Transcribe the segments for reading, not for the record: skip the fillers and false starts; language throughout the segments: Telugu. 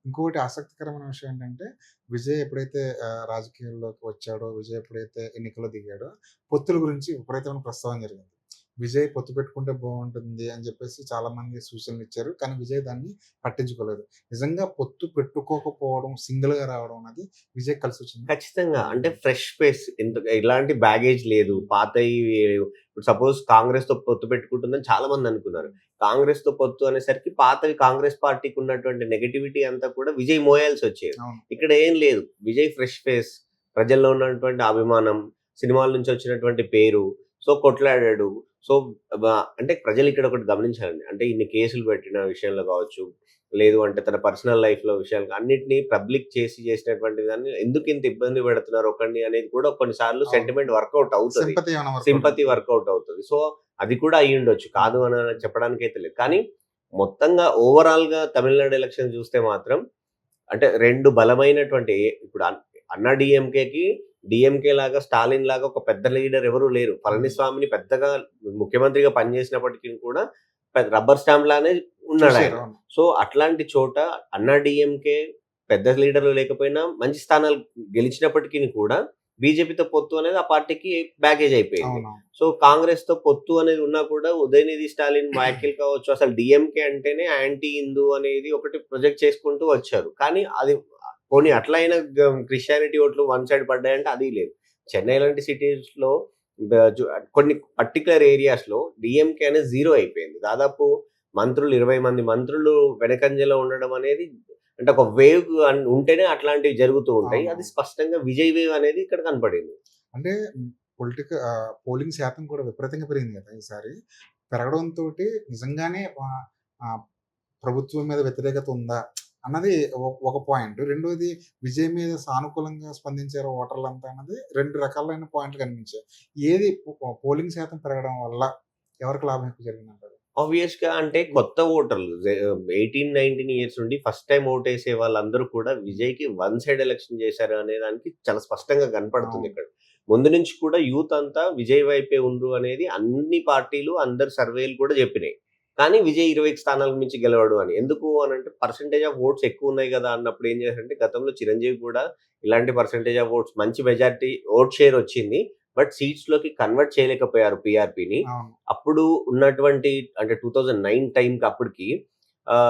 ఇంకొకటి ఆసక్తికరమైన విషయం ఏంటంటే, విజయ్ ఎప్పుడైతే రాజకీయాల్లోకి వచ్చాడో, విజయ్ ఎప్పుడైతే ఎన్నికల్లో దిగాడో, పొత్తుల గురించి విపరీతమైన ప్రస్తావన జరిగింది. విజయ్ పొత్తు పెట్టుకుంటే బావుంటుంది అని జెప్పేసి చాలామంది సూచనలిచ్చారు. కానీ విజయ్ దాన్ని పట్టించుకోలేదు. నిజంగా పొత్తు పెట్టుకోకపోవడం, సింగిల్‌గా రావడం అన్నది విజయ్‌కి కలిసొచ్చిందా? ఖచ్చితంగా. అంటే ఫ్రెష్ ఫేస్ ఎలాంటి బ్యాగేజ్ లేదు. పాతయి ఇప్పుడు సపోజ్ కాంగ్రెస్‌తో పొత్తు పెట్టుకుంటుందని చాలా మంది అనుకున్నారు. కాంగ్రెస్‌తో పొత్తు అనేసరికి పాతవి కాంగ్రెస్ పార్టీకి ఉన్నటువంటి నెగటివిటీ అంతా కూడా విజయ్ మోయాల్సొచ్చేది. అవును. ఇక్కడ ఏం లేదు. విజయ్ ఫ్రెష్ ఫేస్, ప్రజల్లో ఉన్నటువంటి అభిమానం, సినిమాల నుంచి వచ్చినటువంటి పేరు. సో, కొట్లాడాడు. సో, వ అంటే ప్రజలు ఇక్కడ ఒకటి గమనించాలండి. అంటే ఇన్ని కేసులు పెట్టిన విషయంలో కావచ్చు, లేదు అంటే తన పర్సనల్ లైఫ్‌లో విషయాలు అన్నిటిని పబ్లిక్ చేసినటువంటి దాన్ని ఎందుకింత ఇబ్బంది పెడుతున్నారు ఒకడిని అనేది కూడా కొన్నిసార్లు అవును. సెంటిమెంట్ వర్కౌట్ అవుతది. సింపతి ఏమైనా వర్కౌట్ సింపతి అయిందా? వర్కౌట్ అవుతది. సో, అది కూడా అయ్యుండొచ్చు. కాదు అని చెప్పడానికైతే లేదు. కానీ మొత్తంగా ఓవరాల్‌గా తమిళనాడు ఎలక్షన్ చూస్తే మాత్రం అంటే 2 బలమైనటువంటి ఇప్పుడు అన్నా డీఎంకేకి, డీఎంకే లాగా, స్టాలిన్ లాగా ఒక పెద్ద లీడర్ ఎవరు లేరు. పళనిస్వామిని పెద్దగా ముఖ్యమంత్రిగా పనిచేసినప్పటికి కూడా రబ్బర్ స్టాంప్ లానే చూసారు. ఉన్నాడాయన. అవును. సో, అట్లాంటి చోట అన్నా డీఎంకే పెద్ద లీడర్లు లేకపోయినా మంచి స్థానాలు గెలిచినప్పటికి కూడా బీజేపీతో పొత్తు అనేది ఆ పార్టీకి బ్యాగేజ్ అయిపోయింది. అవునవును. సో, కాంగ్రెస్‌తో పొత్తు అనేది ఉన్నా కూడా ఉదయనిధి స్టాలిన్ వ్యాఖ్యలు కావచ్చు, అసలు డీఎంకే అంటేనే యాంటీ హిందూ అనేది ఒకటి ప్రొజెక్ట్ చేసుకుంటూ వచ్చారు. కానీ అది పోనీ అట్లయినా క్రిస్టియానిటీ ఓట్లు వన్ సైడ్ పడ్డాయంటే అది లేదు. చెన్నై లాంటి సిటీస్‌లో బ జు కొన్ని పర్టిక్యులర్ ఏరియాస్‌లో డీఎంకే అనేది జీరో అయిపోయింది. దాదాపు మంత్రులు 20 మంది మంత్రులు వెనకంజలో ఉండడం అనేది అంటే ఒక వేవ్ ఉంటేనే అట్లాంటివి జరుగుతూ ఉంటాయి. అది అవునవును. స్పష్టంగా విజయ్ వేవ్ అనేది ఇక్కడ కనపడింది. అంటే పోలింగ్ శాతం కూడా విపరీతంగా పెరిగింది గదా! ఈసారి. పెరగడంతోటి నిజంగానే ఆహ్, ప్రభుత్వం మీద వ్యతిరేకత ఉందా? అన్నది ఒక పాయింట్. రెండోది విజయ్ మీద సానుకూలంగా స్పందించారు ఓటర్లంతా అన్నది 2 రకాలైన పాయింట్లు కనిపించాయి. ఏది పోలింగ్ శాతం పెరగడం వల్ల ఎవరికి లాభం ఎక్కువ జరిగిందంటారు? ఆబ్వియస్‌గా అంటే కొత్త ఓటర్లు 18, 19 ఇయర్స్ నుండి ఫస్ట్ టైమ్ ఓటేసే వాళ్ళందరూ కూడా విజయ్‌కి వన్ సైడ్ ఎలక్షన్ చేశారు అనే దానికి చాలా స్పష్టంగా కనపడుతుంది అవును. ఇక్కడ. ముందు నుంచి కూడా యూత్ అంతా విజయ్ వైపే ఉండ్రు అనేది అన్ని పార్టీలు, అందరి సర్వేలు కూడా చెప్పినాయి. కానీ విజయ్ 20 స్థానాలకు మించి గెలవడు అని. ఎందుకు అనంటే పర్సెంటేజ్ ఆఫ్ ఓట్స్ ఎక్కువున్నాయి గదా! అన్నప్పుడు ఏం చేశారంటే గతంలో చిరంజీవి కూడా ఇలాంటి పర్సెంటేజ్ ఆఫ్ ఓట్స్ మంచి మెజారిటీ ఓట్ షేర్ వచ్చింది. బట్ సీట్స్‌లోకి కన్వర్ట్ చేయలేకపోయారు పీఆర్‌పీని. అవును. అప్పుడు ఉన్నటువంటి అంటే 2009 టైంకి అప్పటికి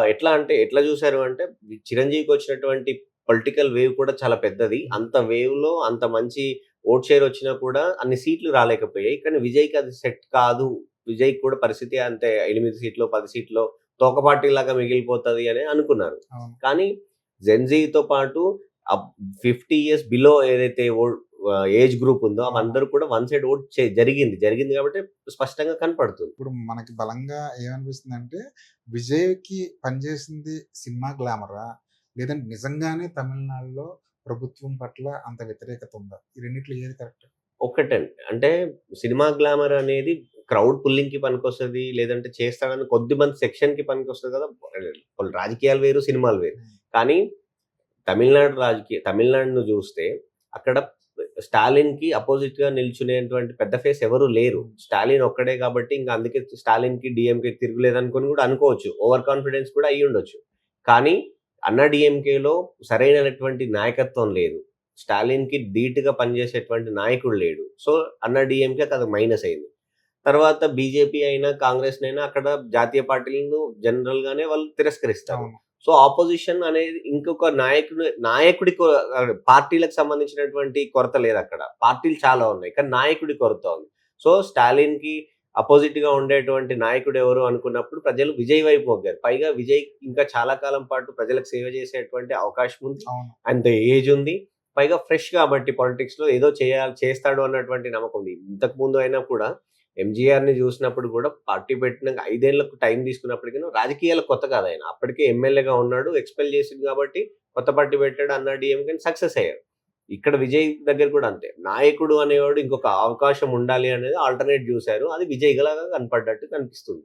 ఎట్లా అంటే ఎట్లా చూసారు అంటే చిరంజీవికొచ్చినటువంటి పొలిటికల్ వేవ్ కూడా చాలా పెద్దది. హ్మ్. అంత వేవ్‌లో అంత మంచి ఓట్ షేర్ వచ్చినా కూడా అన్ని సీట్లు రాలేకపోయాయి. కానీ విజయ్‌కి అది సెట్ కాదు. విజయ్‌కి కూడా పరిస్థితి అంతే 8 సీట్లో, 10 సీట్లో తోక పార్టీలాగా మిగిలిపోతది అని అనుకున్నారు. అవును. కానీ జెన్‌జీతో పాటు అప్ 50 ఇయర్స్ బిలో ఏదైతే ఏజ్ గ్రూప్ ఉందో అవును. అవందరూ కూడా వన్ సైడ్ ఓట్ జరిగింది. జరిగింది కాబట్టి స్పష్టంగా కనపడుతుంది. ఇప్పుడు మనకి బలంగా ఏమనిపిస్తుందంటే, విజయ్‌కి పనిచేసింది సినిమా గ్లామరా? లేదంటే నిజంగానే తమిళనాడులో ప్రభుత్వం పట్ల అంత వ్యతిరేకత ఉందా? ఈ రెండిట్లో ఏది కరెక్ట్? ఒక్కటండి. అంటే సినిమా గ్లామర్ అనేది క్రౌడ్ పుల్లింగ్‌కి పనికొస్తది. లేదంటే చేస్తాడని కొద్దిమంది సెక్షన్‌కి పనికొస్తది కదా! రాజకీయాలు వేరు, సినిమాలు వేరు. హ్మ్. కానీ తమిళనాడును జూస్తే అక్కడ స్టాలిన్‌కి అపోజిట్‌గా నిల్చునేటువంటి పెద్ద ఫేస్ ఎవరు లేరు. హ్మ్. స్టాలిన్ ఒక్కడే కాబట్టి ఇంక అందుకే స్టాలిన్‌కి, డీఎంకేకి తిరుగులేదనుకోని గూడా అనుకోవచ్చు. ఓవర్ కాన్ఫిడెన్స్ కూడా అయ్యుండొచ్చు. కానీ అన్నా డీఎంకేలో సరైనటువంటి నాయకత్వం లేదు. స్టాలిన్‌కి ధీటుగా పనిచేసేటువంటి నాయకుడు లేడు. సో, అన్నా డీఎంకేకి అది మైనస్ అయింది. తర్వాత బీజేపీ అయినా, కాంగ్రెస్‌నైనా అక్కడ జాతీయ పార్టీలను జనరల్‌గానే వాళ్ళు తిరస్కరిస్తారు. అవును. సో, అపోజిషన్ అనేది ఇంకొక నాయకుడి పార్టీలకు సంబంధించినటువంటి కొరత లేదక్కడ. పార్టీలు చాలా ఉన్నాయి. కానీ నాయకుడి కొరత ఉంది. సో, స్టాలిన్‌కి అపోజిట్‌గా ఉండేటువంటి నాయకుడు ఎవరు అనుకున్నప్పుడు ప్రజలు విజయ్ వైపు మొగ్గారు. పైగా విజయ్ ఇంకా చాలా కాలం పాటు ప్రజలకు సేవ చేసేటువంటి అవకాశం ఉంది. అవును. అంత ఏజ్ ఉంది. పైగా ఫ్రెష్ కాబట్టి పాలిటిక్స్‌లో ఏదో చేస్తాడు అన్నటువంటి నమ్మకం ఉంది. ఇంతకుముందు అయినా కూడా ఎంజీఆర్‌ని జూసినప్పుడు గూడా పార్టీ పెట్టినంక 5 ఏళ్లకు టైం తీసుకున్నప్పటికిను రాజకీయాలకు కొత్త కాదాయన. అప్పటికే ఎమ్మెల్యేగా ఉన్నాడు. ఎక్స్‌పెల్ చేసిండు గాబట్టి కొత్త పార్టీ పెట్టాడు. అన్నా డీఎంకేని సక్సెస్ అయ్యారు. ఇక్కడ విజయ్ దగ్గర కూడా అంతే. నాయకుడు అనేవాడు ఇంకొక అవకాశం ఉండాలి అనేది ఆల్టర్‌నేట్ జూసారు. అది విజయ్ లాగా కనపడ్డట్టు కనిపిస్తుంది.